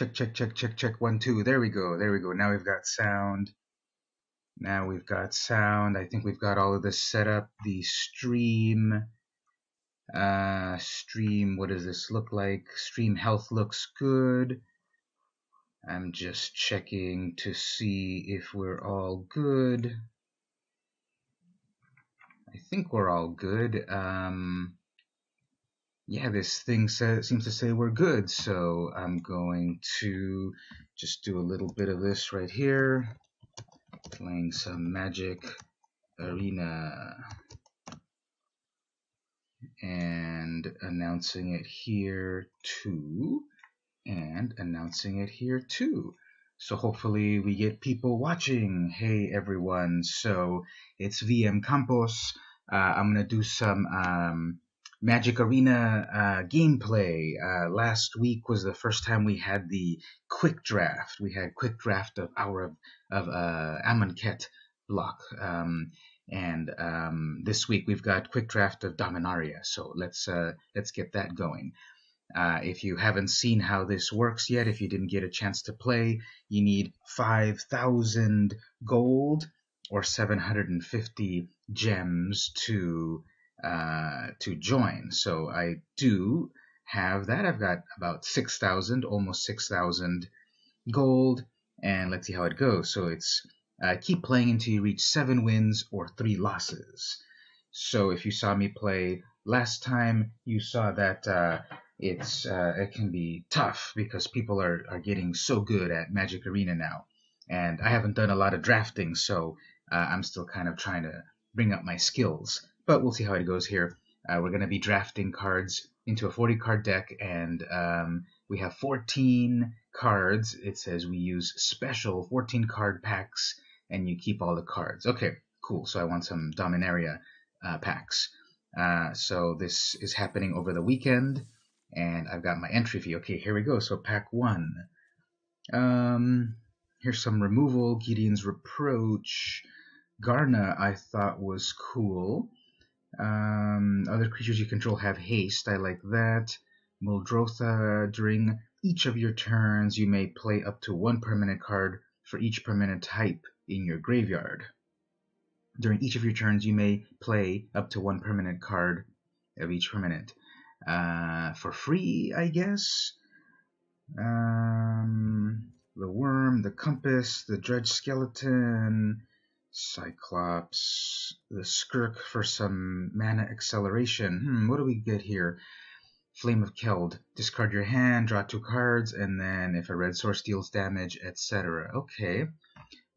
Check, check, check, check, check. 1, 2. There we go. There we go. Now we've got sound. Now we've got sound. I think we've got all of this set up. The stream. Stream, what does this look like? Stream health looks good. I'm just checking to see if we're all good. I think we're all good. Yeah, this thing seems to say we're good, so I'm going to just do a little bit of this right here. Playing some Magic Arena. And announcing it here too. And announcing it here too. So hopefully we get people watching. Hey everyone, so it's VM Campos. I'm gonna do some Magic Arena gameplay. Last week was the first time we had the quick draft. We had quick draft of Hour of Amonkhet block. And this week we've got quick draft of Dominaria. So let's get that going. If you haven't seen how this works yet, if you didn't get a chance to play, you need 5,000 gold or 750 gems to join. So I do have that. I've got about 6,000, almost 6,000 gold, and let's see how it goes. So it's keep playing until you reach 7 wins or 3 losses. So if you saw me play last time, you saw that it can be tough because people are getting so good at Magic Arena now. And I haven't done a lot of drafting, so I'm still kind of trying to bring up my skills. But we'll see how it goes here. We're going to be drafting cards into a 40-card deck, and we have 14 cards. It says we use special 14-card packs, and you keep all the cards. Okay, cool. So I want some Dominaria packs. So this is happening over the weekend, and I've got my entry fee. Okay, here we go. So pack 1. Here's some removal. Gideon's Reproach. Garna I thought was cool. Other creatures you control have haste. I like that. Muldrotha. During each of your turns, you may play up to 1 permanent card for each permanent type in your graveyard. During each of your turns, you may play up to 1 permanent card of each permanent. For free, I guess. The Worm, the Compass, the Dredge Skeleton, Cyclops, the Skirk for some mana acceleration. What do we get here? Flame of Keld. Discard your hand, draw 2 cards, and then if a red source deals damage, etc. Okay.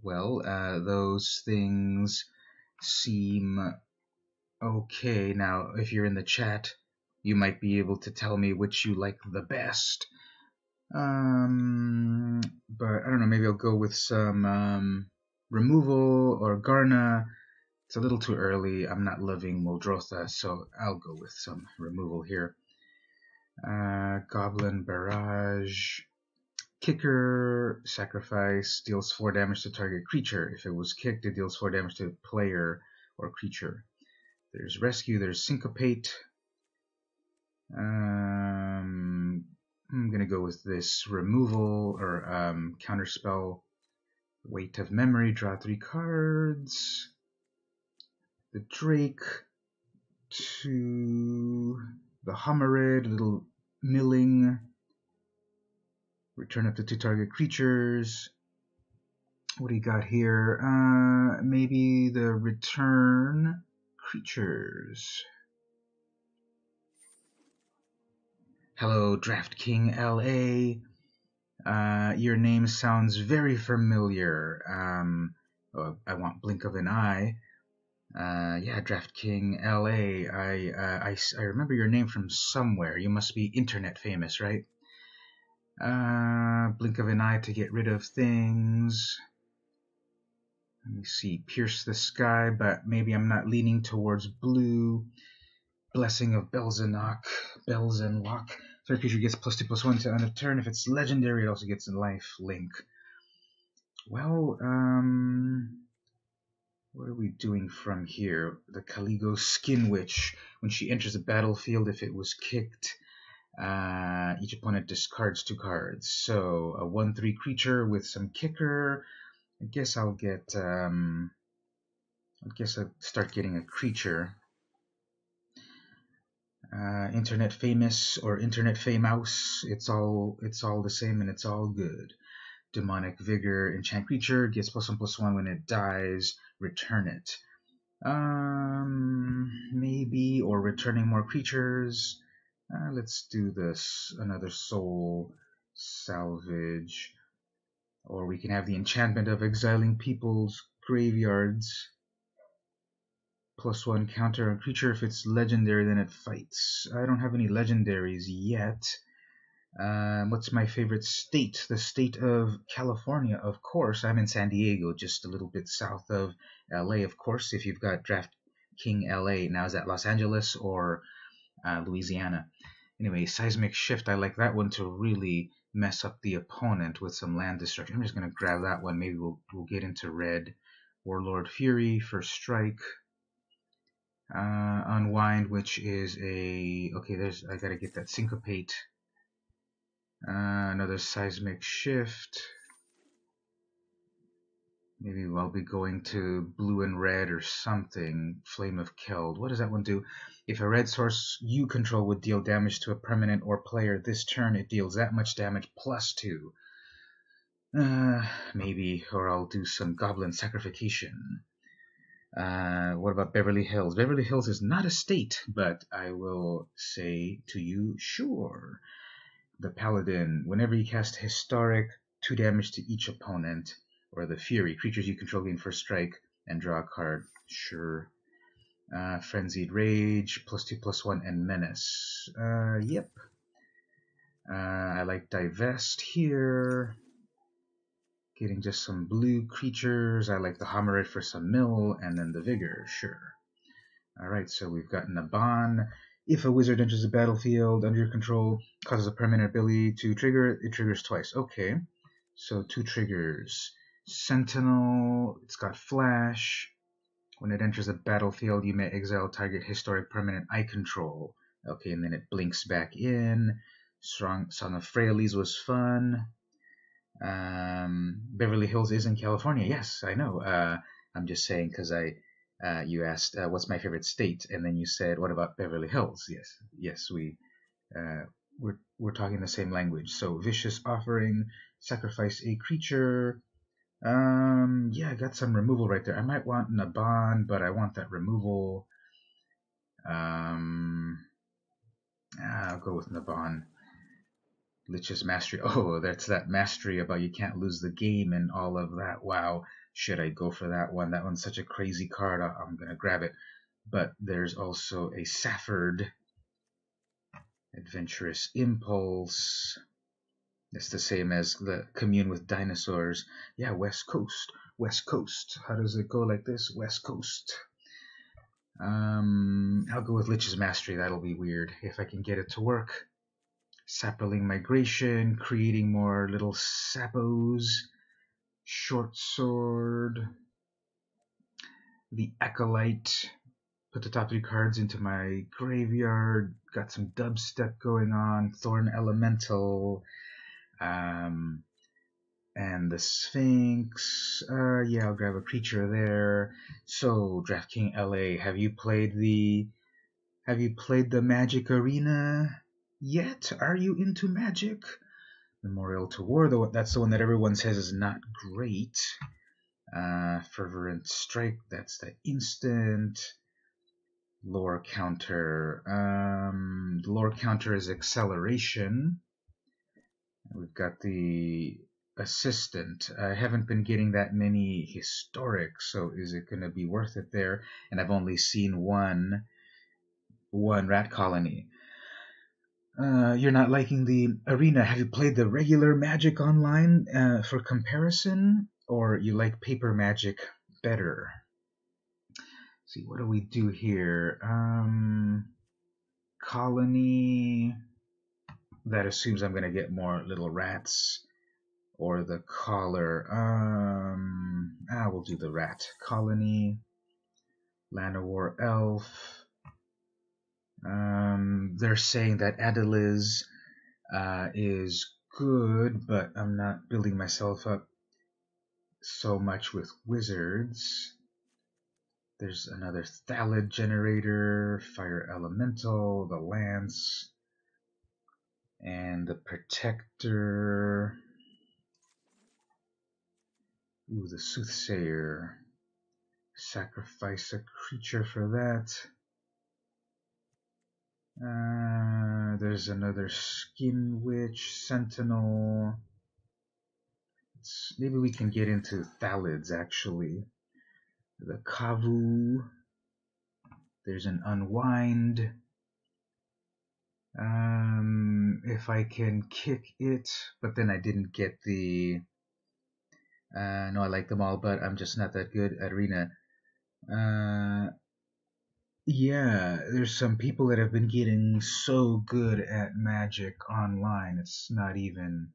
Well, those things seem okay. Now, if you're in the chat, you might be able to tell me which you like the best. But I don't know, maybe I'll go with some removal or Garna. It's a little too early. I'm not loving Muldrotha, so I'll go with some removal here. Goblin Barrage. Kicker, sacrifice, deals 4 damage to target creature. If it was kicked, it deals 4 damage to player or creature. There's Rescue, there's Syncopate. I'm going to go with this removal or counterspell. Weight of Memory, draw 3 cards. The Drake to the Homarid, little milling. Return up to 2 target creatures. What do you got here? Maybe the return creatures. Hello, Draft King LA. Your name sounds very familiar. I want Blink of an Eye. Yeah, Draft King LA. I remember your name from somewhere. You must be internet famous, right? Blink of an Eye to get rid of things. Let me see. Pierce the Sky, but maybe I'm not leaning towards blue. Blessing of Belzenlock. Third creature gets +2/+1 to end of turn. If it's legendary, it also gets a life link. Well, what are we doing from here? The Caligo Skin Witch. When she enters the battlefield, if it was kicked, Each opponent discards 2 cards. So a 1/3 creature with some kicker. I guess I'll get. I guess I'll start getting a creature. Internet famous or internet famous. It's all the same and it's all good. Demonic Vigor, enchant creature, gets +1/+1 when it dies, return it. Maybe, or returning more creatures. Let's do this, another soul salvage. Or we can have the enchantment of exiling people's graveyards. +1 counter on creature. If it's legendary, then it fights. I don't have any legendaries yet. What's my favorite state? The state of California, of course. I'm in San Diego, just a little bit south of LA, of course. If you've got DraftKings LA, now is that Los Angeles or Louisiana? Anyway, Seismic Shift, I like that one to really mess up the opponent with some land destruction. I'm just going to grab that one. Maybe we'll get into red. Warlord Fury, first strike. Unwind, which is a... Okay, I gotta get that Syncopate. Another Seismic Shift. Maybe I'll be going to blue and red or something. Flame of Keld. What does that one do? If a red source you control would deal damage to a permanent or player this turn, it deals that much damage +2. Maybe, or I'll do some Goblin Sacrification. What about Beverly Hills? Beverly Hills is not a state, but I will say to you, sure. The Paladin, whenever you cast Historic, 2 damage to each opponent. Or the Fury, creatures you control gain first strike and draw a card. Sure. Frenzied Rage, +2/+1, and Menace. Yep. I like Divest here. Getting just some blue creatures. I like the Homerid for some mill, and then the Vigor, sure. Alright, so we've got Naban. If a wizard enters the battlefield under your control, causes a permanent ability to trigger it, it triggers twice. Okay, so 2 triggers. Sentinel, it's got Flash. When it enters the battlefield, you may exile target historic permanent I control. Okay, and then it blinks back in. Song of Freyalise was fun. Beverly Hills is in California. Yes, I know. I'm just saying because you asked what's my favorite state, and then you said, "What about Beverly Hills?" Yes, we're talking the same language. So Vicious Offering, sacrifice a creature. Yeah, I got some removal right there. I might want Naban, but I want that removal. I'll go with Naban. Lich's Mastery. Oh, that's that mastery about you can't lose the game and all of that. Wow, should I go for that one? That one's such a crazy card. I'm going to grab it. But there's also a Safford. Adventurous Impulse. It's the same as the Commune with Dinosaurs. Yeah, West Coast. West Coast. How does it go like this? West Coast. I'll go with Lich's Mastery. That'll be weird if I can get it to work. Sapperling Migration, creating more little Sappos. Short Sword. The Acolyte. Put the top 3 cards into my graveyard. Got some dubstep going on. Thorn Elemental. And the Sphinx. Yeah, I'll grab a creature there. So, DraftKings LA, have you played the Magic Arena yet? Are you into Magic? Memorial to War, though, that's the one that everyone says is not great. Fervent Strike, that's the instant. Lore counter. The lore counter is acceleration. We've got the assistant. I haven't been getting that many historic, so is it going to be worth it there? And I've only seen one rat colony. You're not liking the arena. Have you played the regular Magic online for comparison, or you like paper Magic better? See, what do we do here? Colony. That assumes I'm going to get more little rats. Or the collar. We'll do the rat. Colony. Land of War Elf. They're saying that Adeliz is good, but I'm not building myself up so much with wizards. There's another Thalid generator, Fire Elemental, the Lance, and the Protector. Ooh, the Soothsayer. Sacrifice a creature for that. There's another Skin Witch, Sentinel. Maybe we can get into Thalids, actually. The Kavu. There's an Unwind. If I can kick it, but then I didn't get the... no, I like them all, but I'm just not that good at Arena. Yeah, there's some people that have been getting so good at Magic online, it's not even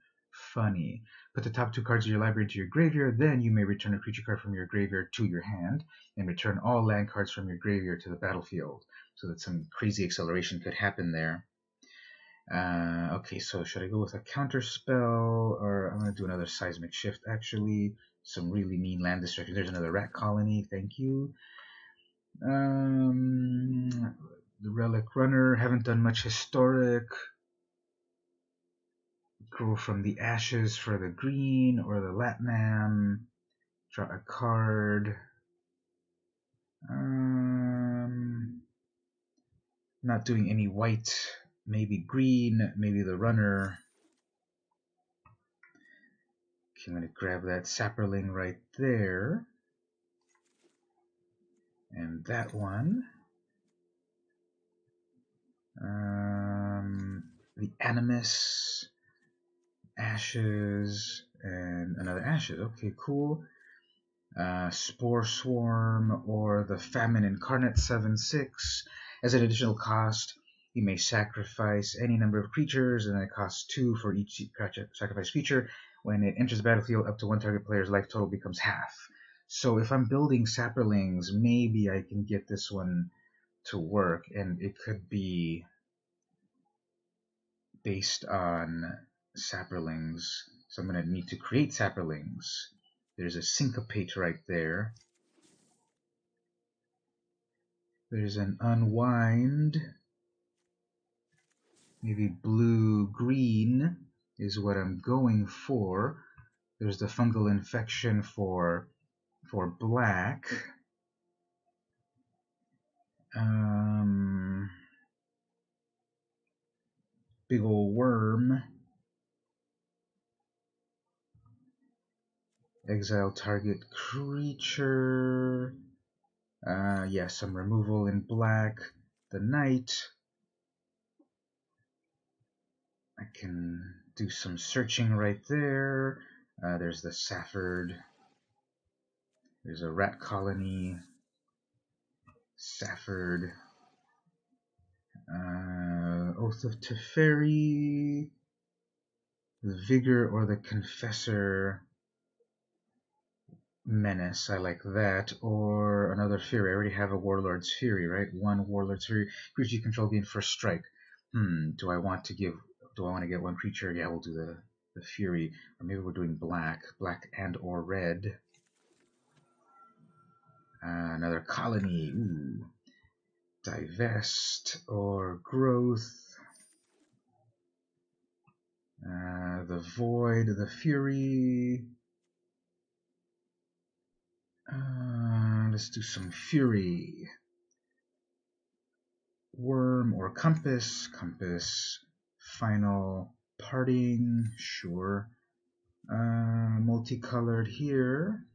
funny. Put the top 2 cards of your library into your graveyard, then you may return a creature card from your graveyard to your hand, and return all land cards from your graveyard to the battlefield. So that some crazy acceleration could happen there. Okay, so should I go with a counter spell, or I'm going to do another Seismic Shift, actually. Some really mean land destruction. There's another Rat Colony, thank you. The Relic Runner, haven't done much historic. Grow from the Ashes for the green, or the Latman. Draw a card. Not doing any white. Maybe green, maybe the runner. Okay, I'm going to grab that Sapperling right there. And that one. The Animus. Ashes. And another Ashes. Okay, cool. Spore Swarm or the Famine Incarnate 7/6. As an additional cost, you may sacrifice any number of creatures, and it costs 2 for each sacrificed creature. When it enters the battlefield, up to one target player's life total becomes half. So if I'm building Sapperlings, maybe I can get this one to work, and it could be based on Sapperlings. So I'm going to need to create Sapperlings. There's a Syncopate right there. There's an Unwind. Maybe blue-green is what I'm going for. There's the Fungal Infection for black. Big ol' worm. Exile target creature. Yeah, some removal in black. The Knight. I can do some searching right there. There's the Safford. There's a Rat Colony. Safford. Oath of Teferi. The Vigor or the Confessor. Menace, I like that. Or another Fury. I already have a Warlord's Fury, right? One Warlord's Fury. Creature you control gain first strike. Do I want to get one creature? Yeah, we'll do the Fury. Or maybe we're doing black and or red. Another Colony. Ooh. Divest or Growth. The Void, the Fury. Let's do some Fury. Worm or Compass. Compass. Final Parting. Sure. Multicolored here.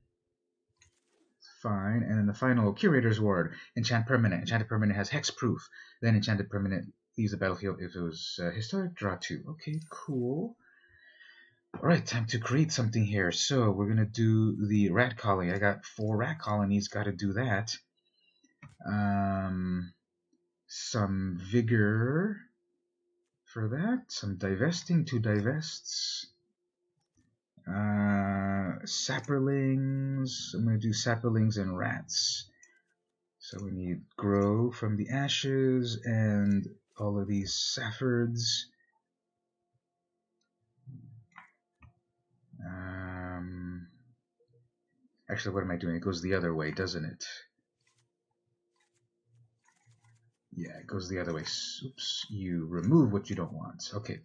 Fine. And then the final Curator's Ward. Enchant Permanent. Enchanted Permanent has Hexproof. Then Enchanted Permanent leaves the battlefield if it was historic. Draw 2. Okay, cool. Alright, time to create something here. So we're going to do the Rat Colony. I got 4 Rat Colonies. Got to do that. Some Vigor for that. Some Divesting. 2 Divests. Sapperlings. I'm going to do Sapperlings and Rats. So we need Grow from the Ashes and all of these Saffords. Actually, what am I doing? It goes the other way, doesn't it? Yeah, it goes the other way. Oops, you remove what you don't want. Okay,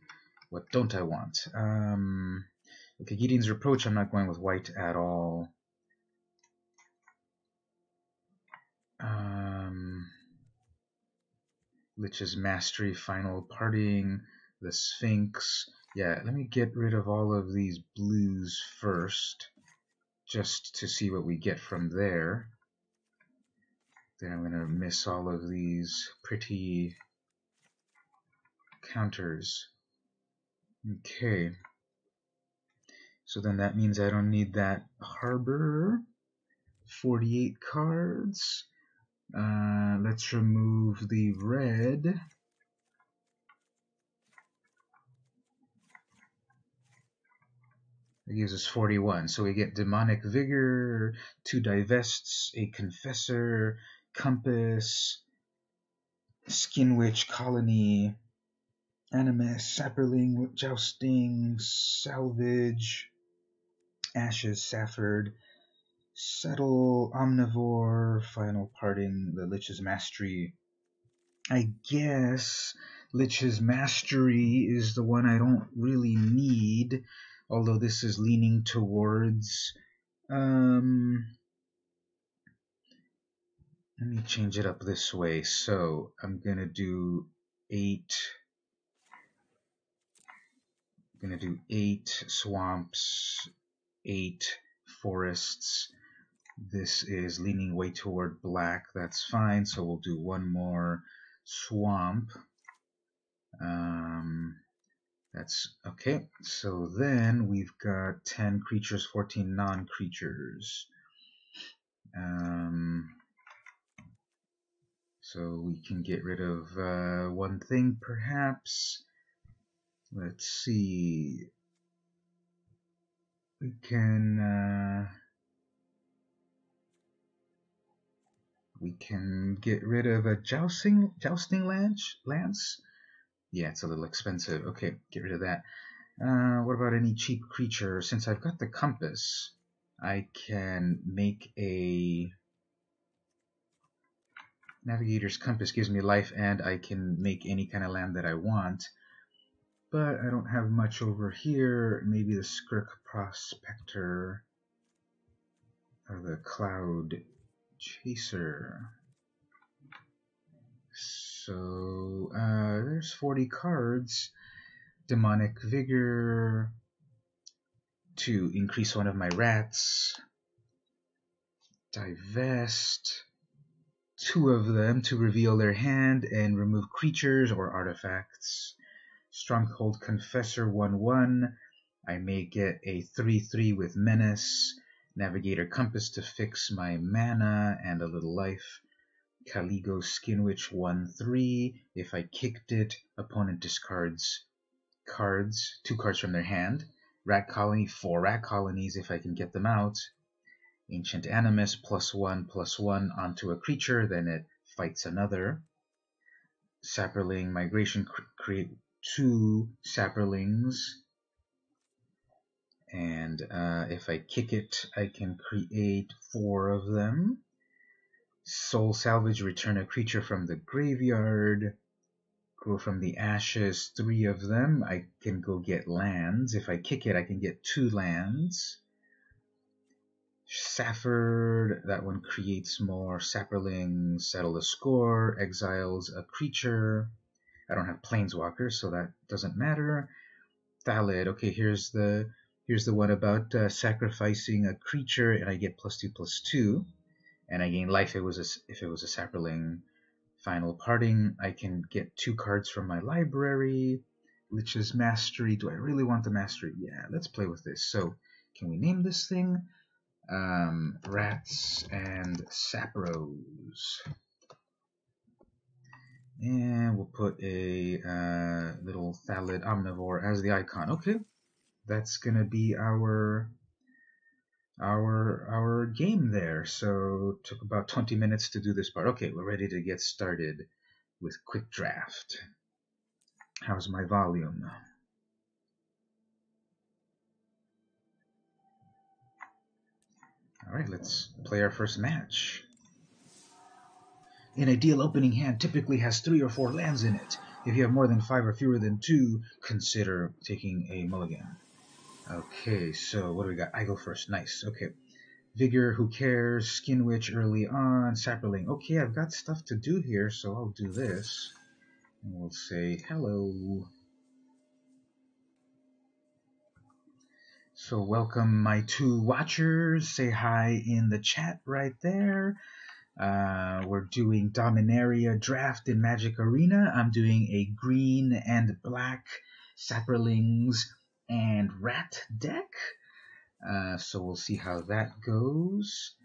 what don't I want? Okay, Gideon's Reproach, I'm not going with white at all. Lich's Mastery, Final Parting, the Sphinx. Yeah, let me get rid of all of these blues first, just to see what we get from there. Then I'm going to miss all of these pretty counters. Okay. So then that means I don't need that Harbor. 48 cards. Let's remove the red. It gives us 41. So we get Demonic Vigor, 2 Divests, a Confessor, Compass, Skin Witch, Colony, Animus, Sapperling, Jousting, Salvage, Ashes, Safford, Settle, Omnivore, Final Parting, the Lich's Mastery. I guess Lich's Mastery is the one I don't really need, although this is leaning towards... let me change it up this way. So I'm going to do 8... I'm going to do 8 swamps, 8 forests. This is leaning way toward black. That's fine. So we'll do one more swamp. That's okay. So then we've got 10 creatures, 14 non-creatures. So we can get rid of one thing, perhaps. Let's see. We can get rid of a jousting lance. Yeah, it's a little expensive. Okay, get rid of that. What about any cheap creature? Since I've got the compass, I can make a Navigator's Compass. Gives me life, and I can make any kind of land that I want. But I don't have much over here. Maybe the Skirk Prospector or the Cloud Chaser. So there's 40 cards. Demonic Vigor to increase one of my rats. Divest 2 of them to reveal their hand and remove creatures or artifacts. Stronghold Confessor 1/1. I may get a 3/3 with Menace. Navigator Compass to fix my mana and a little life. Caligo Skinwitch 1/3. If I kicked it, opponent discards cards, 2 cards from their hand. Rat Colony, 4 rat colonies if I can get them out. Ancient Animus, +1/+1 onto a creature, then it fights another. Sapperling Migration, create 2 Sapperlings. And if I kick it, I can create 4 of them. Soul Salvage, return a creature from the graveyard. Grow from the ashes 3 of them. I can go get lands. If I kick it, I can get 2 lands. Safford, that one creates more Sapperlings. Settle the score. Exiles a creature. I don't have Planeswalkers, so that doesn't matter. Thallid, okay, here's the one about sacrificing a creature, and I get +2/+2, and I gain life if it was a Sapperling. Final Parting, I can get 2 cards from my library. Lich's Mastery, do I really want the Mastery? Yeah, let's play with this. So, can we name this thing? Rats and Sapros. And we'll put a little Thallid Omnivore as the icon. Okay, that's gonna be our game there. So it took about 20 minutes to do this part. Okay, we're ready to get started with Quick Draft. How's my volume? Alright, let's play our first match. An ideal opening hand typically has 3 or 4 lands in it. If you have more than 5 or fewer than 2, consider taking a mulligan. Okay, so what do we got? I go first. Nice. Okay. Vigor, who cares? Skin Witch early on. Sapperling. Okay, I've got stuff to do here, so I'll do this. And we'll say hello. So welcome my 2 watchers. Say hi in the chat right there. We're doing Dominaria draft in Magic Arena. I'm doing a green and black Sapperlings and Rat deck. So we'll see how that goes.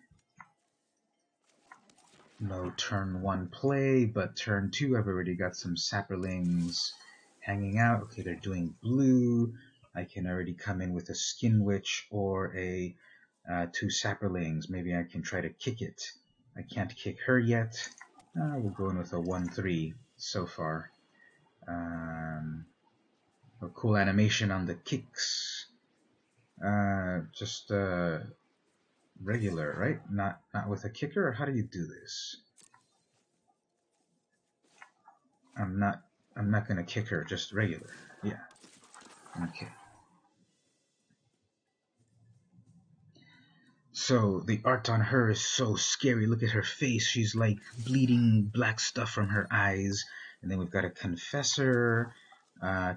No turn 1 play, but turn 2 I've already got some Sapperlings hanging out. Okay, they're doing blue. I can already come in with a Skin Witch or a 2 Sapperlings. Maybe I can try to kick it. I can't kick her yet. We'll go in with a 1-3 so far. A cool animation on the kicks. Just regular, right? Not with a kicker. Or how do you do this? I'm not gonna kick her. Just regular. Yeah. Okay. So the art on her is so scary. Look at her face. She's like bleeding black stuff from her eyes. And then we've got a Confessor.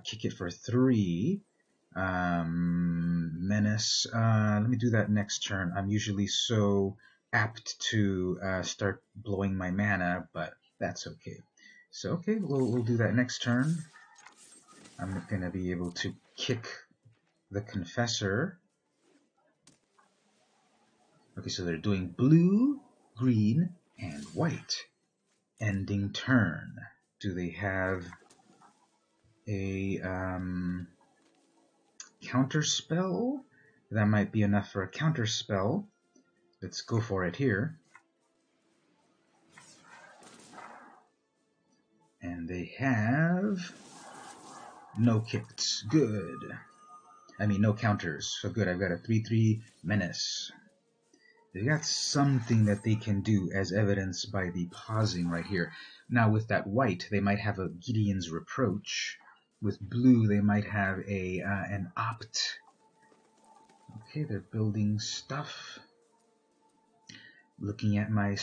Kick it for 3. Menace. Let me do that next turn. I'm usually so apt to start blowing my mana, but that's okay. So okay, we'll do that next turn. I'm gonna be able to kick the Confessor. Okay, so they're doing blue, green, and white. Ending turn. Do they have a counter spell? That might be enough for a counter spell. Let's go for it here. And they have no kicks. Good. I mean, no counters. So good, I've got a 3-3 Menace. They've got something that they can do, as evidenced by the pausing right here. Now, with that white, they might have a Gideon's Reproach. With blue, they might have a an Opt. Okay, they're building stuff. Looking at my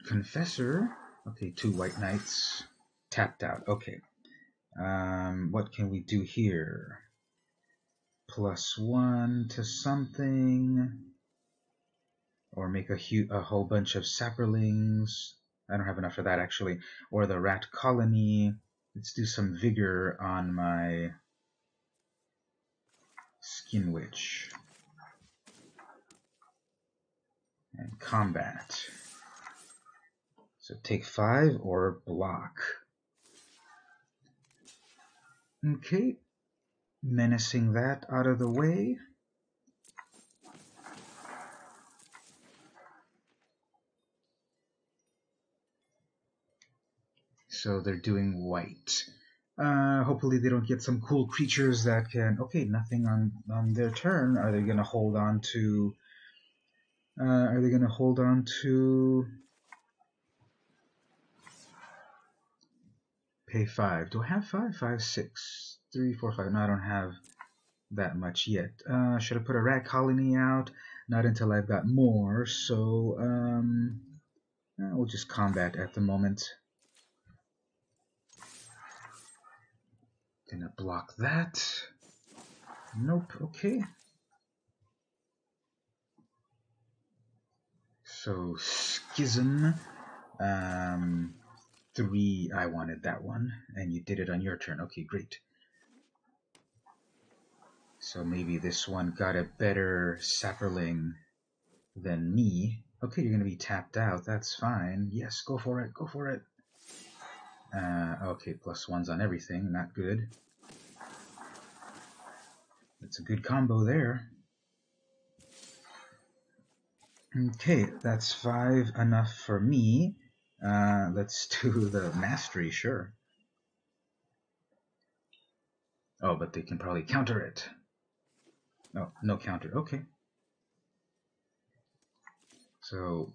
Confessor. Okay, 2 white knights. Tapped out. Okay. What can we do here? +1 to something. Or make a whole bunch of Sapperlings. I don't have enough for that, actually. Or the Rat Colony. Let's do some Vigor on my Skin Witch. And Combat. So take 5 or block. Okay. Menacing that out of the way. So they're doing white. Hopefully they don't get some cool creatures that can... Okay, nothing on their turn. Are they going to hold on to... Pay 5. Do I have 5? 5, 6, 3, 4, 5. No, I don't have that much yet. Should I put a Rat Colony out? Not until I've got more. So, we'll just combat at the moment. Gonna block that. Nope, okay. So, Schism. 3, I wanted that one. And you did it on your turn. Okay, great. So maybe this one got a better Sapperling than me. Okay, you're gonna be tapped out. That's fine. Yes, go for it. Go for it. Okay, +1s on everything. Not good. That's a good combo there. Okay, that's 5 enough for me. Let's do the Mastery, sure. Oh, but they can probably counter it. Oh, no counter. Okay. So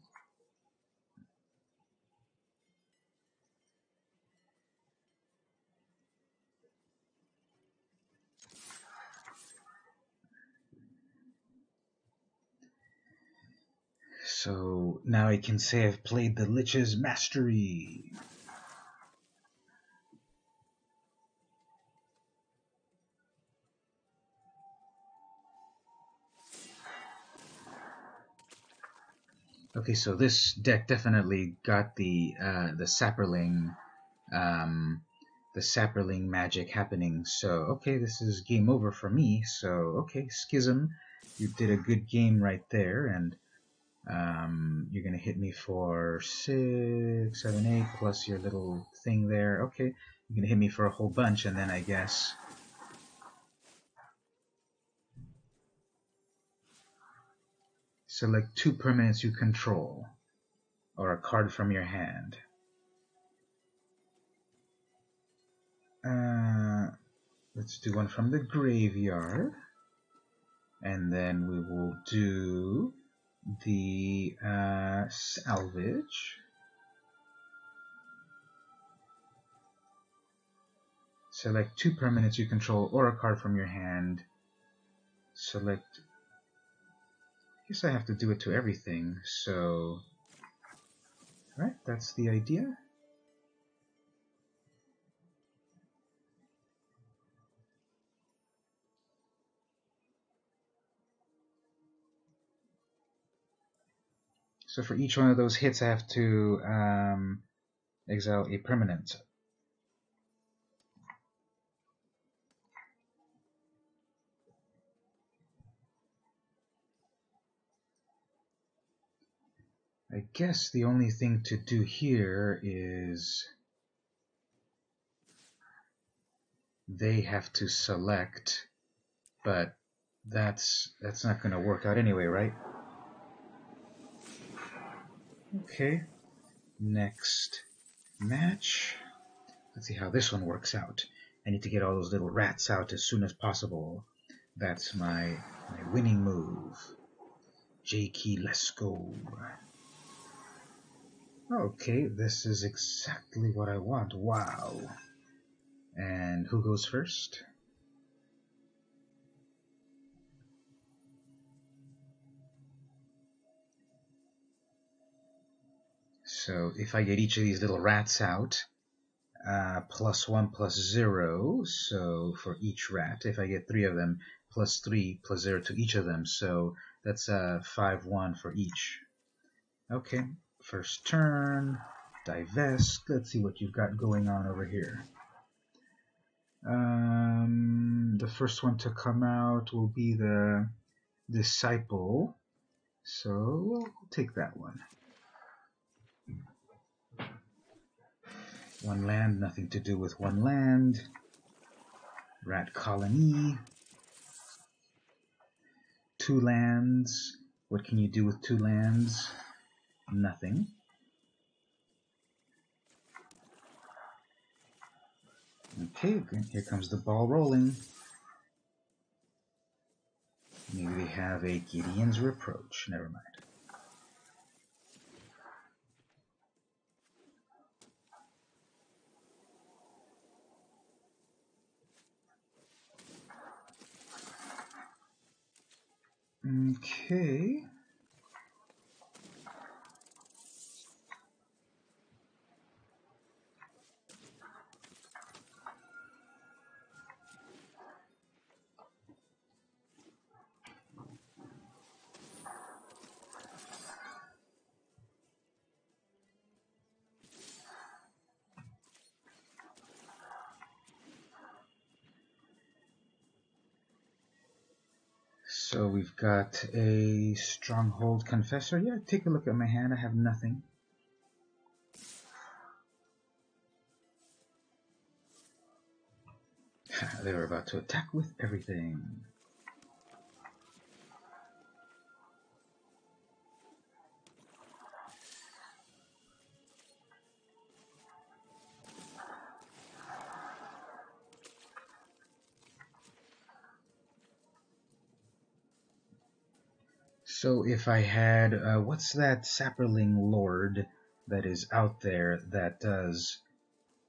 now I can say I've played the Lich's Mastery. Okay, so this deck definitely got the Sapperling magic happening. So okay, this is game over for me. So okay, Schism, you did a good game right there, and you're gonna hit me for 6, 7, 8 plus your little thing there. Okay, you're gonna hit me for a whole bunch, and then I guess select 2 permanents you control, or a card from your hand. Let's do one from the graveyard, and then we will do the salvage. Select 2 permanents you control or a card from your hand. Select. I guess I have to do it to everything, so. Alright, that's the idea. So for each one of those hits, I have to exile a permanent. I guess the only thing to do here is they have to select, but that's not going to work out anyway, right? Okay, next match. Let's see how this one works out. I need to get all those little rats out as soon as possible. That's my winning move. J-Key, let's go. Okay, this is exactly what I want. Wow. And who goes first? So if I get each of these little rats out, +1 +0, so for each rat, if I get 3 of them, +3 +0 to each of them, so that's 5-1 for each. Okay, first turn, divest. Let's see what you've got going on over here. The first one to come out will be the Disciple, so we'll take that one. 1 land, nothing to do with 1 land. Rat Colony. 2 lands. What can you do with 2 lands? Nothing. Okay, here comes the ball rolling. Maybe they have a Gideon's Reproach. Never mind. Okay. So we've got a Stronghold Confessor. Yeah, take a look at my hand. I have nothing. They were about to attack with everything. So if I had, what's that sapperling lord that is out there that does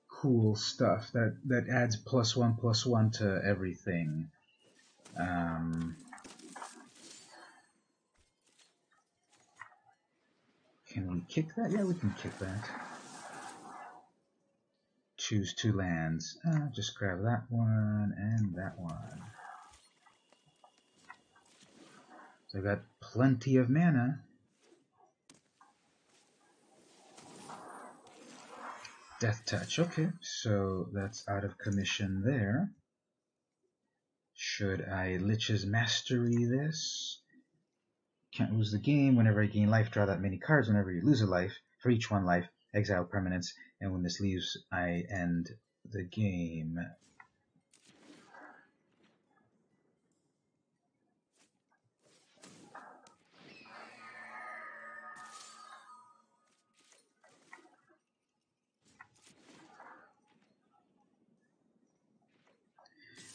cool stuff, that adds +1/+1 to everything? Can we kick that? Yeah, we can kick that. Choose 2 lands. Just grab that one and that one. So I got plenty of mana. Death Touch. Okay, so that's out of commission there. Should I Lich's Mastery this? Can't lose the game. Whenever I gain life, draw that many cards. Whenever you lose a life, for each 1 life, exile permanents. And when this leaves, I end the game.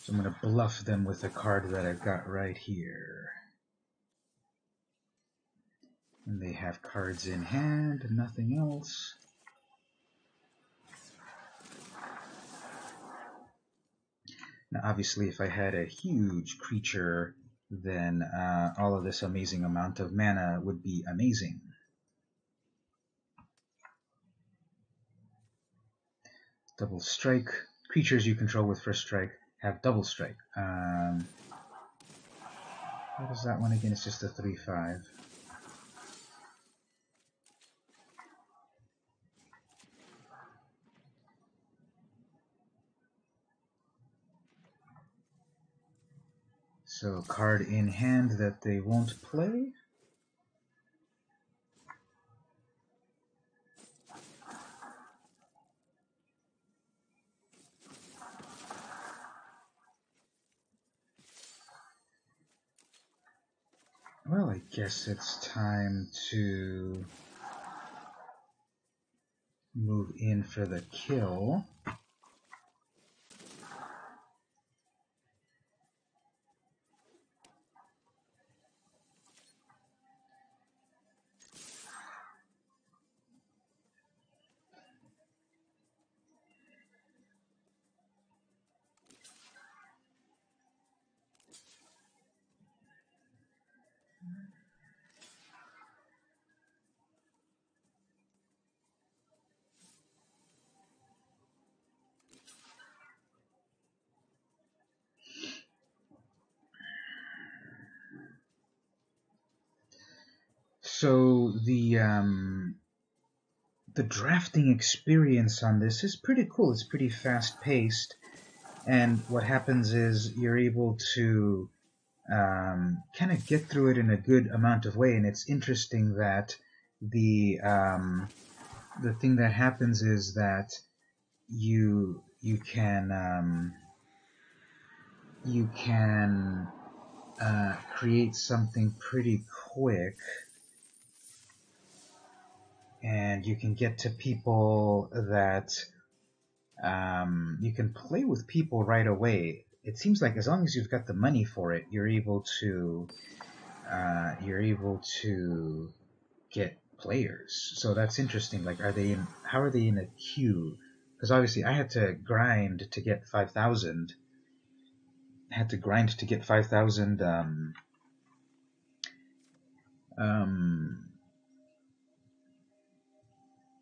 So I'm going to bluff them with a card that I've got right here. And they have cards in hand, nothing else. Now obviously if I had a huge creature, then all of this amazing amount of mana would be amazing. Double strike. Creatures you control with first strike have double strike. What is that one again? It's just a 3/5. So card in hand that they won't play. Well, I guess it's time to move in for the kill. So the drafting experience on this is pretty cool. It's pretty fast-paced, and what happens is you're able to kind of get through it in a good amount of way. And it's interesting that the thing that happens is that you can create something pretty quick. And you can get to people that you can play with people right away. It seems like as long as you've got the money for it, you're able to get players. So that's interesting. Like, how are they in a queue? Because obviously I had to grind to get 5,000. I had to grind to get 5,000.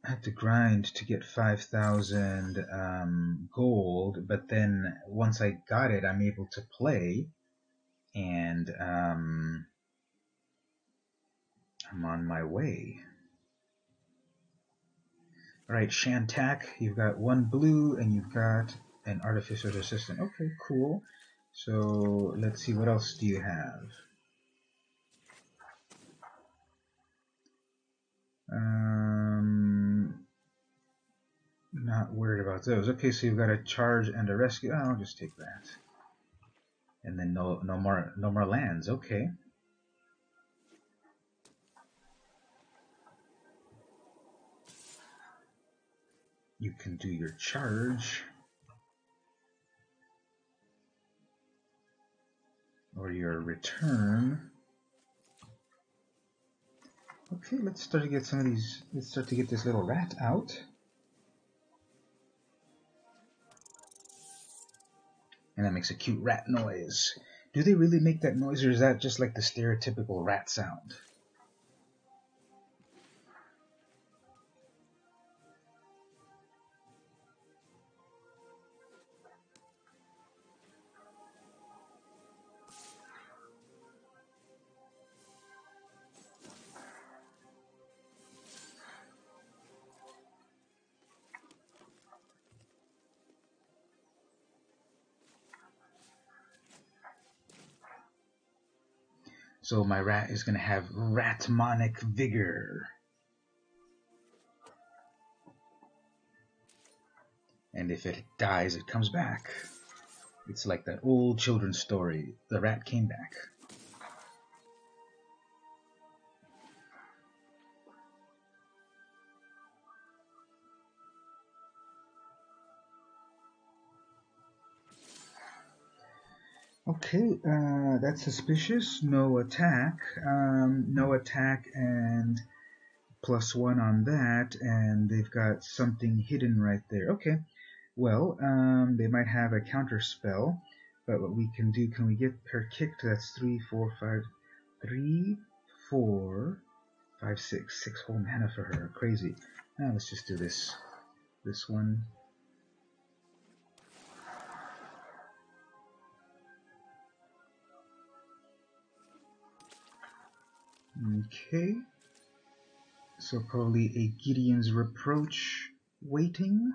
I had to grind to get 5,000 gold, but then once I got it, I'm able to play, and I'm on my way. Alright, Shantak, you've got 1 blue, and you've got an Artificer's Assistant. Okay, cool. So let's see, what else do you have? Not worried about those. Okay, so you've got a charge and a rescue. Oh, I'll just take that. And then no more lands. Okay. You can do your charge or your return. Okay, let's start to get some of these. Let's start to get this little rat out. And that makes a cute rat noise. Do they really make that noise, or is that just like the stereotypical rat sound? So my rat is going to have ratmonic vigor. And if it dies, it comes back. It's like that old children's story. The rat came back. Okay, that's suspicious. No attack. No attack and +1 on that, and they've got something hidden right there. Okay, well, they might have a counter spell, but what we can do, can we get her kicked? That's 3, 4, 5, 3, 4, 5, 6. 6 whole mana for her. Crazy. Now let's just do this one. Okay. So probably a Gideon's Reproach waiting.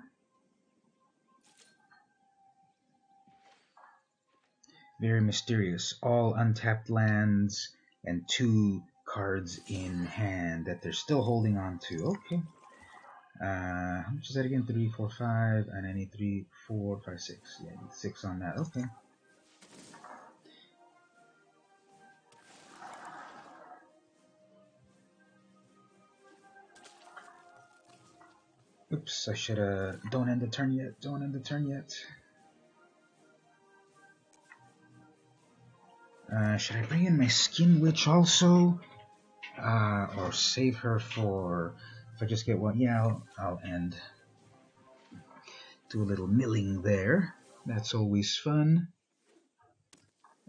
Very mysterious. All untapped lands and 2 cards in hand that they're still holding on to. Okay. How much is that again? 3, 4, 5, and I need 3, 4, 5, 6. Yeah, I need 6 on that. Okay. Oops, I should have. Don't end the turn yet. Don't end the turn yet. Should I bring in my Skin Witch also? Or save her for. If I just get one. Yeah, I'll end. Do a little milling there. That's always fun.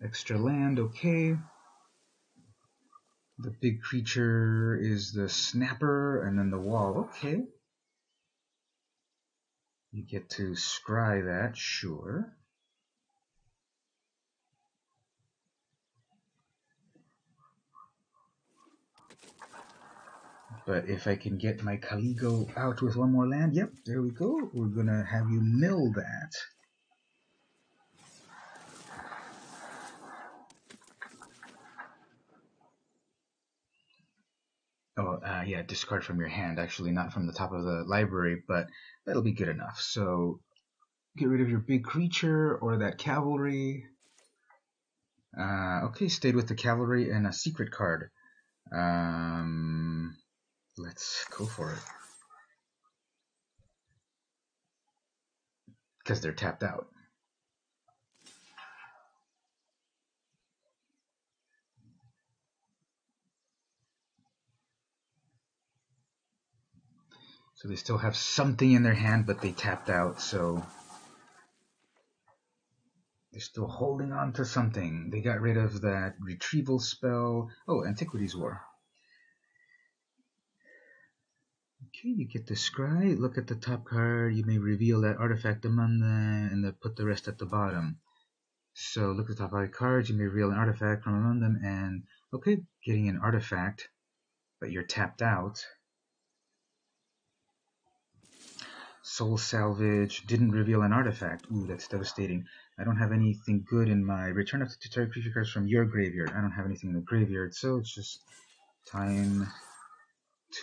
Extra land, okay. The big creature is the Snapper, and then the wall. Okay. You get to scry that, sure. But if I can get my Caligo out with one more land, yep, there we go. We're gonna have you mill that. Oh, yeah, discard from your hand. Actually, not from the top of the library, but that'll be good enough. So, get rid of your big creature or that cavalry. Okay, stayed with the cavalry and a secret card. Let's go for it. Because they're tapped out. So they still have something in their hand, but they tapped out, so they're still holding on to something. They got rid of that retrieval spell. Oh, Antiquities War. Okay, you get to scry. Look at the top card. You may reveal that artifact among them, and then put the rest at the bottom. So look at the top of the cards. You may reveal an artifact from among them, and okay, getting an artifact, but you're tapped out. Soul Salvage didn't reveal an artifact. Ooh, that's devastating. I don't have anything good in my return of the target creature cards from your graveyard. I don't have anything in the graveyard, so it's just time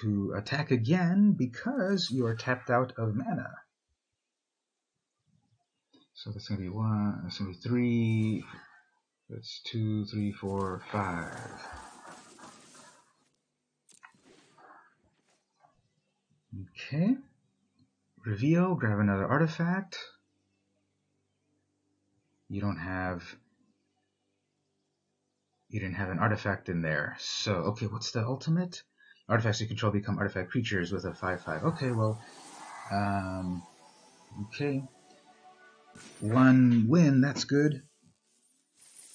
to attack again because you are tapped out of mana. So that's gonna be 1, that's gonna be 3, that's 2, 3, 4, 5. Okay. Reveal, grab another artifact. You didn't have an artifact in there. So, okay, what's the ultimate? Artifacts you control become artifact creatures with a 5/5. Okay, well, okay. 1 win, that's good.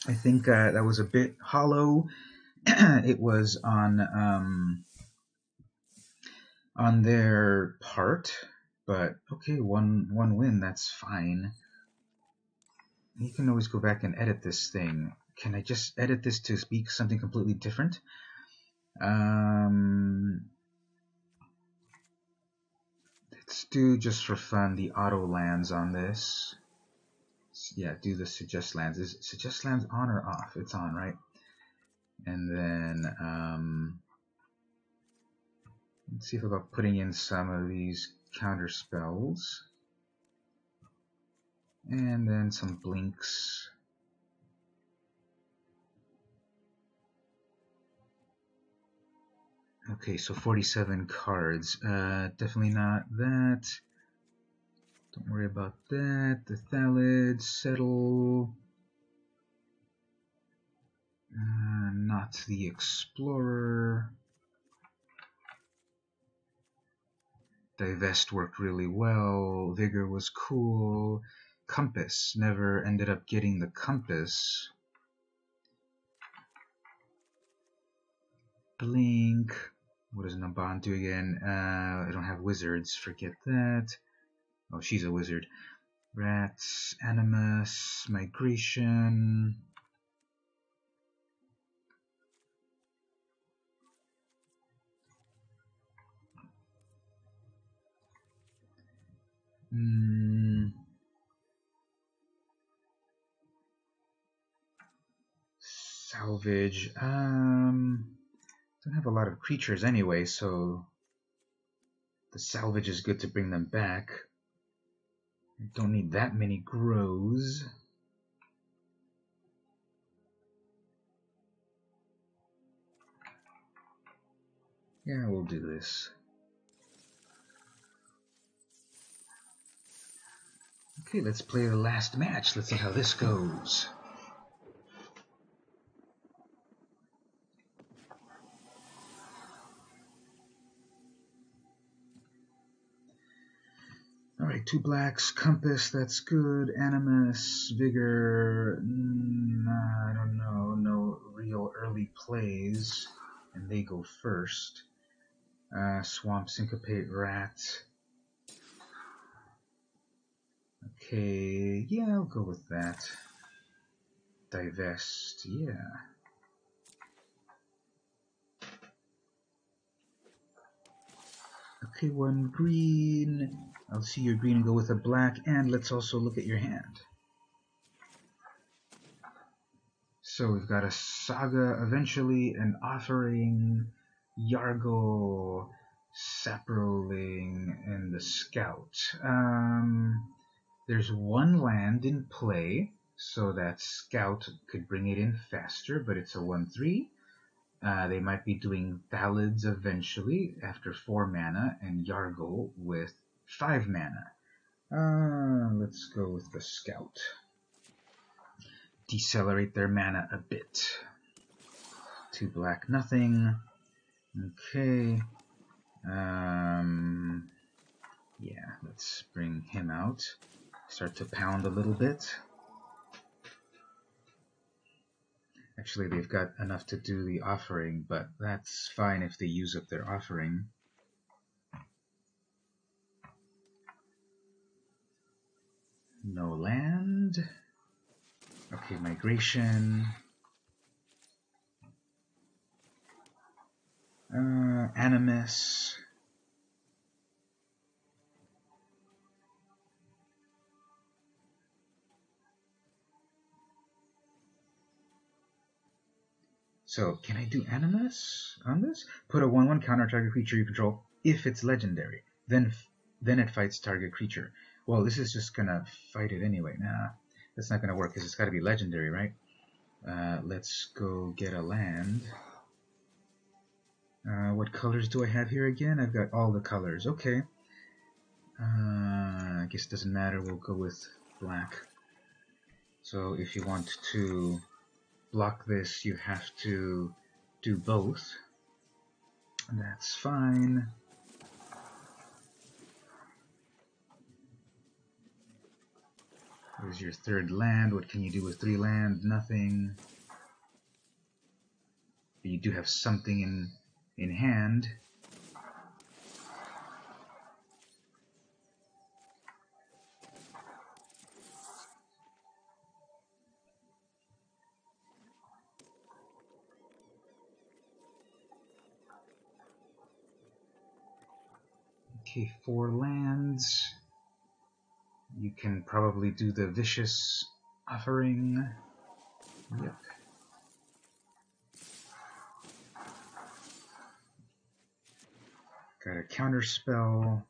I think that was a bit hollow. It was on their part, but okay, one win, that's fine. You can always go back and edit this thing. Can I just edit this to speak something completely different? Let's do, just for fun, the auto lands on this. Yeah, do the suggest lands. Is suggest lands on or off? It's on, right? And then let's see about putting in some of these counter spells. And then some blinks. Okay, so 47 cards. Definitely not that. Don't worry about that. The Thalids, settle. Not the Explorer. Divest worked really well. Vigor was cool. Compass. Never ended up getting the Compass. Blink. What does Naban do again? I don't have wizards. Forget that. Oh, she's a wizard. Rats. Animus. Migration. Salvage. Don't have a lot of creatures anyway, so the salvage is good to bring them back. Don't need that many grows. Yeah, we'll do this. Okay, let's play the last match. Let's see how this goes. Alright, 2 blacks, Compass, that's good. Animus, Vigor, I don't know, no real early plays, and they go first. Swamp, Syncopate, Rat. Okay, yeah, I'll go with that. Divest, yeah. Okay, 1 green. I'll see your green and go with a black, and let's also look at your hand. So we've got a Saga, eventually an Offering, Yargle, Saproling, and the Scout. There's 1 land in play, so that Scout could bring it in faster, but it's a 1/3. They might be doing Thalids eventually after 4 mana, and Yargle with 5 mana. Let's go with the Scout. Decelerate their mana a bit. 2 black, nothing. Okay. Yeah, let's bring him out. Start to pound a little bit. Actually, they've got enough to do the Offering, but that's fine if they use up their Offering. No land. Okay, Migration. Animus. So, can I do Animus on this? Put a 1/1 counter target creature you control if it's legendary. Then it fights target creature. Well, this is just gonna fight it anyway. Nah, that's not gonna work because it's gotta be legendary, right? Let's go get a land. What colors do I have here again? I've got all the colors. Okay. I guess it doesn't matter. We'll go with black. So if you want to block this, you have to do both. That's fine. Here's your third land. What can you do with 3 land? Nothing. But you do have something in hand. Okay, 4 lands. You can probably do the vicious offering. Yep. Got a counter spell.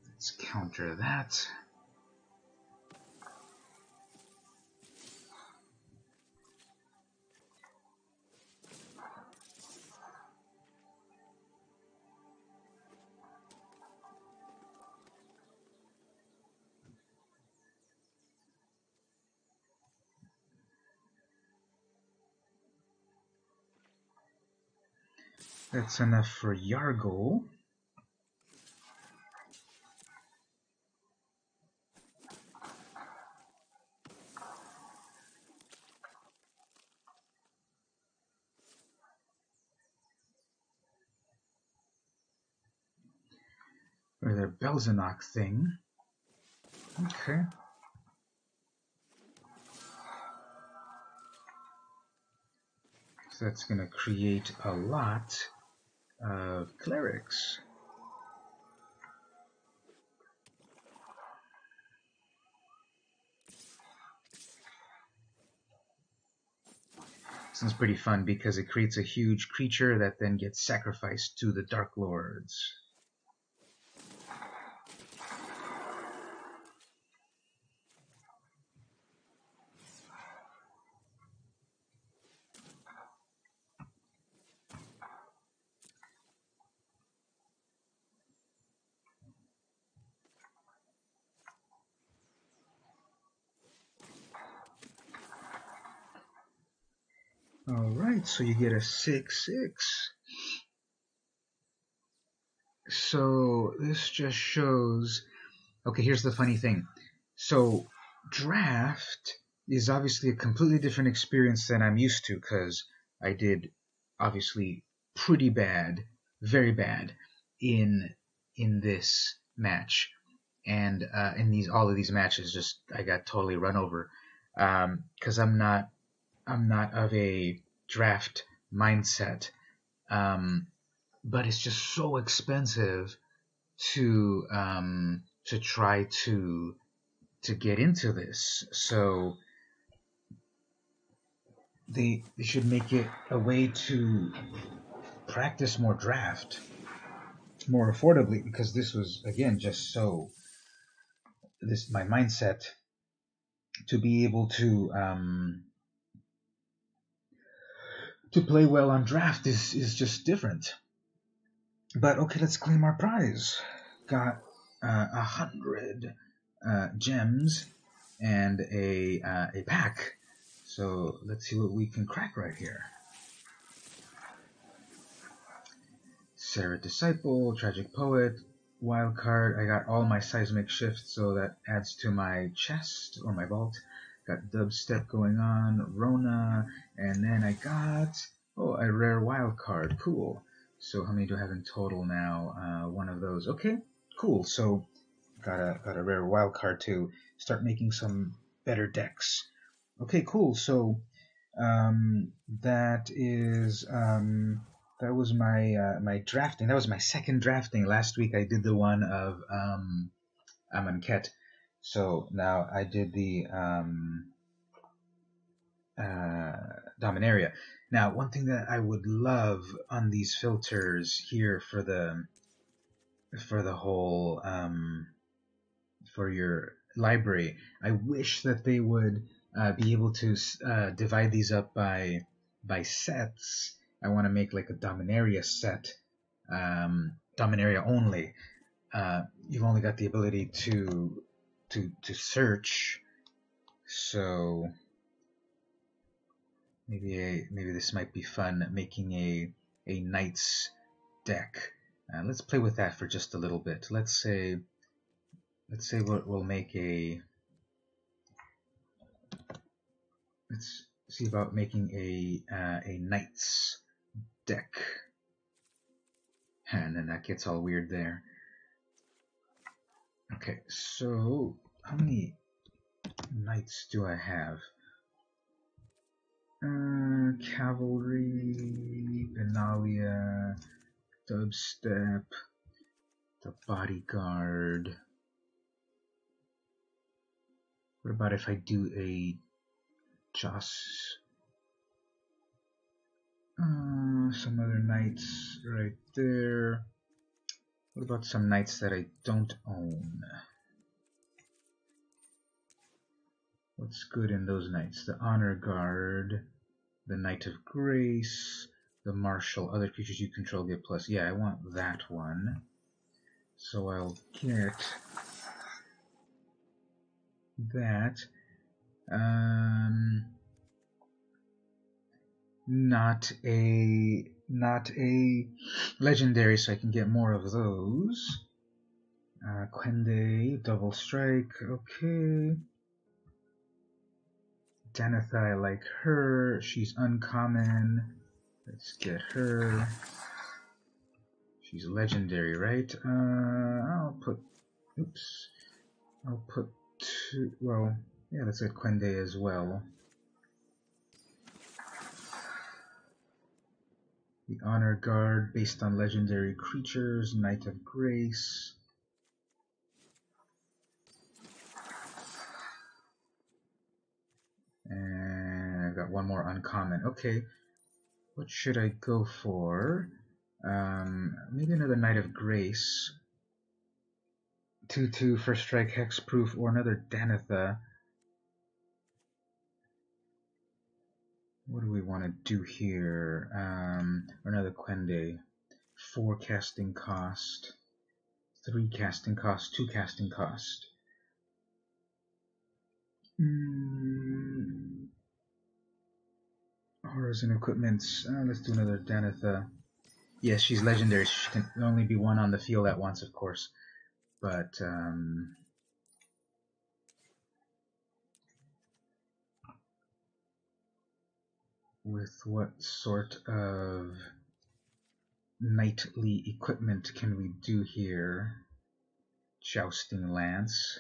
Let's counter that. That's enough for Yargle. Or their Belzenok thing. Okay. So that's going to create a lot of clerics. This one's pretty fun because it creates a huge creature that then gets sacrificed to the Dark Lords. Alright, so you get a 6/6. So this just shows... Okay, here's the funny thing. So draft is obviously a completely different experience than I'm used to, because I did obviously pretty bad, very bad in this match, and in all of these matches, just I got totally run over because I'm not of a draft mindset, but it's just so expensive to try to get into this. So they should make it a way to practice more draft more affordably, because this was, again, just so my mindset to be able to play well on draft is just different. But okay, let's claim our prize. Got 100 gems and a pack. So let's see what we can crack right here. Sarah Disciple, Tragic Poet, Wild Card. I got all my seismic shifts, so that adds to my chest or my vault. Got Dubstep going on, Rona, and then I got a rare wild card. Cool. So how many do I have in total now? One of those. Okay, cool. So got a rare wild card to start making some better decks. Okay, cool. So that was my my drafting. That was my second drafting. Last week I did the one of Amonkhet. So now I did the Dominaria. Now, one thing that I would love on these filters here for the whole for your library. I wish that they would be able to divide these up by sets. I want to make like a Dominaria set, Dominaria only. You've only got the ability to search, so maybe this might be fun, making a Knights deck. Let's play with that for just a little bit. Let's say we'll make a. Let's see about making a Knights deck, and then that gets all weird there. Okay, so how many Knights do I have? Cavalry, Benalia, Dubstep, the Bodyguard. What about if I do a Joss? Some other Knights right there. What about some Knights that I don't own? What's good in those Knights? The Honor Guard, the Knight of Grace, the Marshal. Other creatures you control get plus. Yeah, I want that one. So I'll get that. Not a legendary, so I can get more of those. Quende, double strike, okay. Denetha, I like her. She's uncommon. Let's get her. She's legendary, right? I'll put two. Well, yeah, let's get Quende as well. The Honor Guard, based on legendary creatures. Knight of Grace. And I've got one more uncommon. Okay, what should I go for? Maybe another Knight of Grace. 2/2 first strike hexproof, or another Denetha. What do we want to do here? Or another Quende. 4 casting cost, 3 casting cost, 2 casting cost. Horrors and equipments. Let's do another Denetha. Yes, she's legendary. She can only be one on the field at once, of course. But with what sort of knightly equipment can we do here? Jousting lance.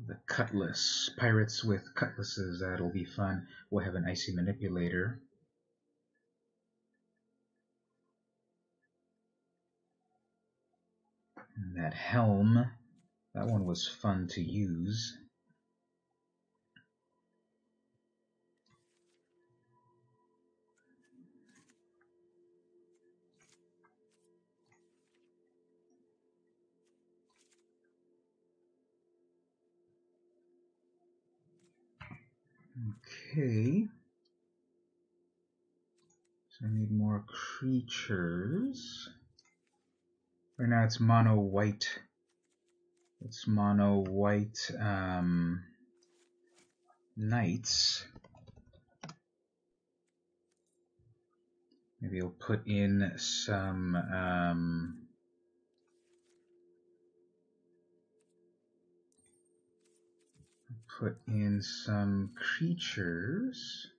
The cutlass. Pirates with cutlasses. That'll be fun. We'll have an icy manipulator. And that helm. That one was fun to use. Okay. So I need more creatures. Right now it's mono white. It's mono white knights. Maybe I'll put in some creatures.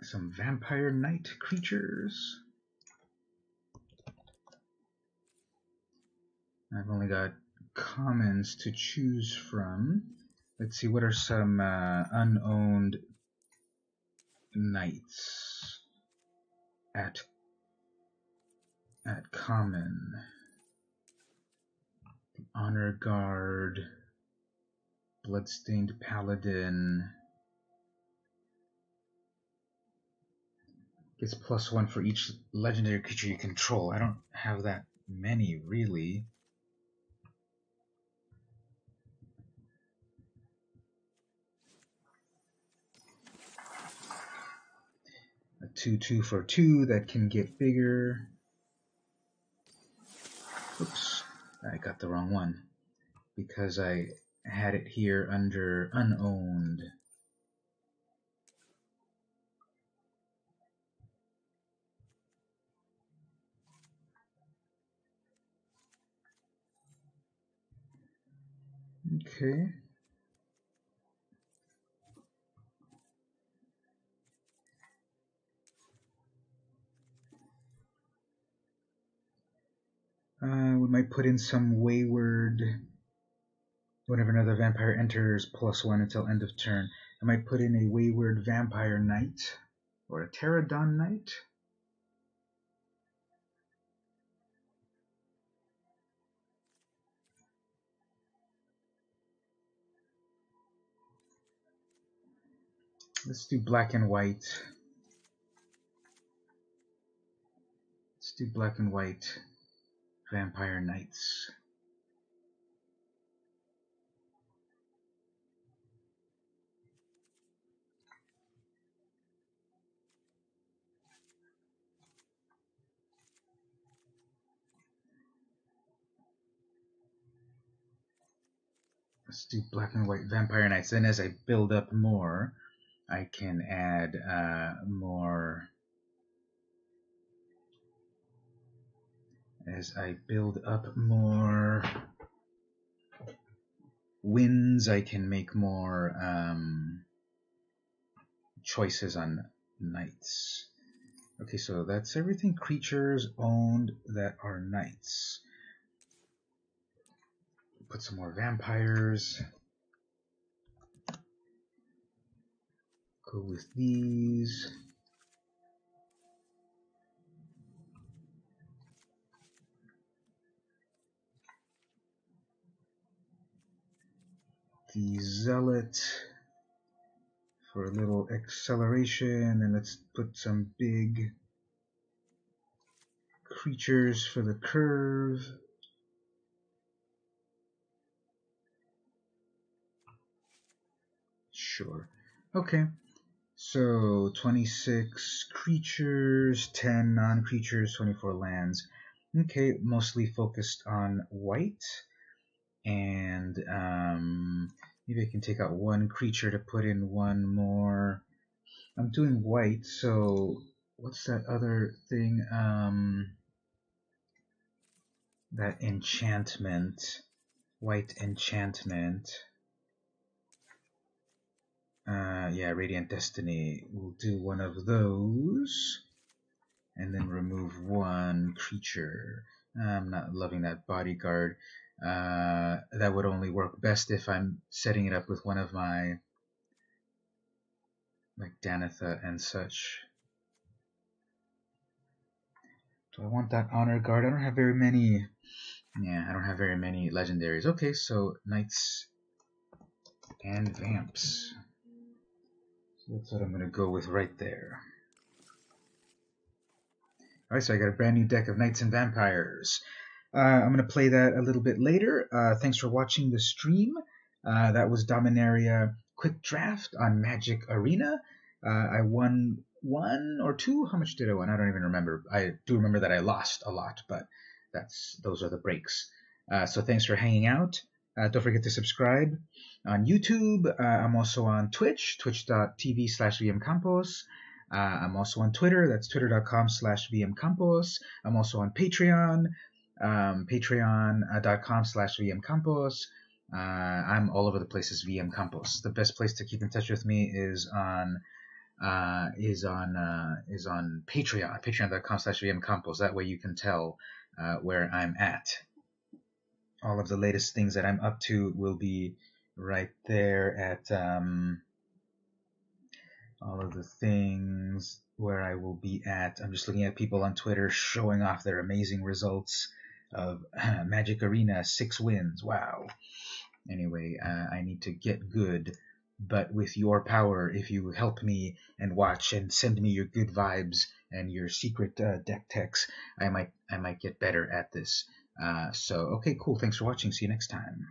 Some vampire knight creatures. I've only got commons to choose from. Let's see, what are some unowned knights at common? The Honor Guard, Bloodstained Paladin, It's +1 for each legendary creature you control. I don't have that many, really. A 2/2 for 2 that can get bigger. Oops, I got the wrong one because I had it here under unowned. Okay. We might put in some wayward. Whenever another vampire enters, +1 until end of turn. I might put in a wayward vampire knight or a pterodon knight. Let's do black and white. Let's do black and white vampire knights. Let's do black and white vampire knights. Then as I build up more, I can add more. As I build up more wins, I can make more choices on knights. Okay, so that's everything creatures owned that are knights. Put some more vampires. Go with these. The Zealot for a little acceleration, and let's put some big creatures for the curve. Sure. Okay. So 26 creatures, 10 non-creatures, 24 lands. Okay, mostly focused on white. And maybe I can take out one creature to put in one more. I'm doing white, so what's that other thing? That enchantment. White enchantment. Yeah, Radiant Destiny. We'll do one of those. And then remove one creature. I'm not loving that bodyguard. That would only work best if I'm setting it up with one of my, like Danitha and such. Do I want that honor guard? I don't have very many. Yeah, I don't have very many legendaries. Okay, so knights and vamps. So that's what I'm gonna go with right there. Alright, so I got a brand new deck of knights and vampires. I'm going to play that a little bit later. Thanks for watching the stream. That was Dominaria Quick Draft on Magic Arena. I won 1 or 2. How much did I win? I don't even remember. I do remember that I lost a lot, but those are the breaks. So thanks for hanging out. Don't forget to subscribe on YouTube. I'm also on Twitch, twitch.tv/vmcampos. I'm also on Twitter. That's twitter.com/vmcampos. I'm also on Patreon. Patreon.com/vmcampos. I'm all over the place as VM Campos. The best place to keep in touch with me is on Patreon. Patreon.com/vmcampos. That way you can tell where I'm at. All of the latest things that I'm up to will be right there at all of the things where I will be at. I'm just looking at people on Twitter showing off their amazing results of Magic Arena, 6 wins. Wow. Anyway, I need to get good, but with your power, if you help me and watch and send me your good vibes and your secret deck techs, I might get better at this. So okay, cool. Thanks for watching. See you next time.